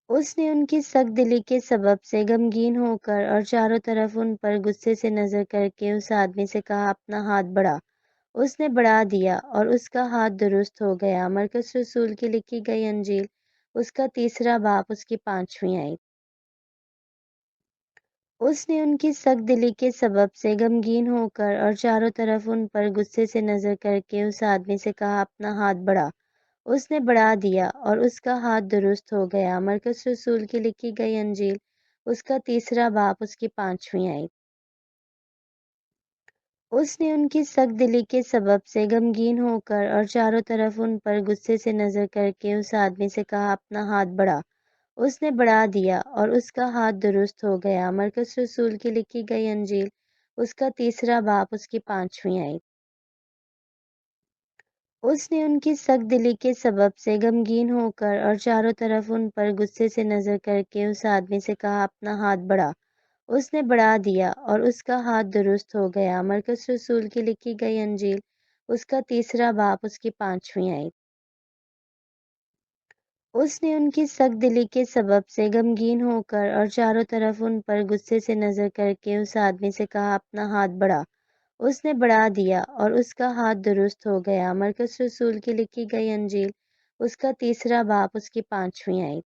اس نے ان کی سخت دلی کے سبب سے غمگین ہو کر اور چاروں طرف ان پر غصے سے نظر کر کے اس آدمی سے کہا، اپنا ہاتھ بڑھا۔ اس نے بڑھا دیا اور اس کا ہاتھ درست ہو گیا۔ مرکز رسول کی لکھی گئی انجیل، اس کا 3 باب، اس کی 5ویں آیت۔ اس نے ان کی سخت دلی کے سبب سے غمگین ہو کر اور چاروں طرف ان پر غصے سے نظر کر کے اس آدمی سے کہا، اپنا ہاتھ بڑھا۔ اس نے بڑھا دیا اور اس کا ہاتھ درست ہو گیا۔ مرکز رسول کی لکھی گئی انجیل، اس کا 3 باب، اس کی 5ویں آیت۔ اس نے ان کی سخت دلی کے سبب سے غمگین ہو کر اور چاروں طرف ان پر غصے سے نظر کر کے اس آدمی سے کہا، اپنا ہاتھ بڑھا۔ اس نے بڑھا دیا اور اس کا ہاتھ درست ہو گیا۔ مرکز رسول کی لکھی گئی انجیل، اس کا 3 باب، اس کی 5ویں آیت۔ اس نے ان کی سخت دلی کے سبب سے غمگین ہو کر اور چاروں طرف ان پر غصے سے نظر کر کے اس آدمی سے کہا، اپنا ہاتھ بڑھا۔ اس نے بڑھا دیا اور اس کا ہاتھ درست ہو گیا۔ مرکز رسول کی لکھی گئی انجیل، اس کا 3 باب، اس کی 5ویں آیت۔ اس نے ان کی سخت دلی کے سبب سے غمگین ہو کر اور چاروں طرف ان پر غصے سے نظر کر کے اس آدمی سے کہا، اپنا ہاتھ بڑھا۔ اس نے بڑھا دیا اور اس کا ہاتھ درست ہو گیا۔ مرکز رسول کی لکھی گئی انجیل، اس کا 3 باب، اس کی 5ویں آیت۔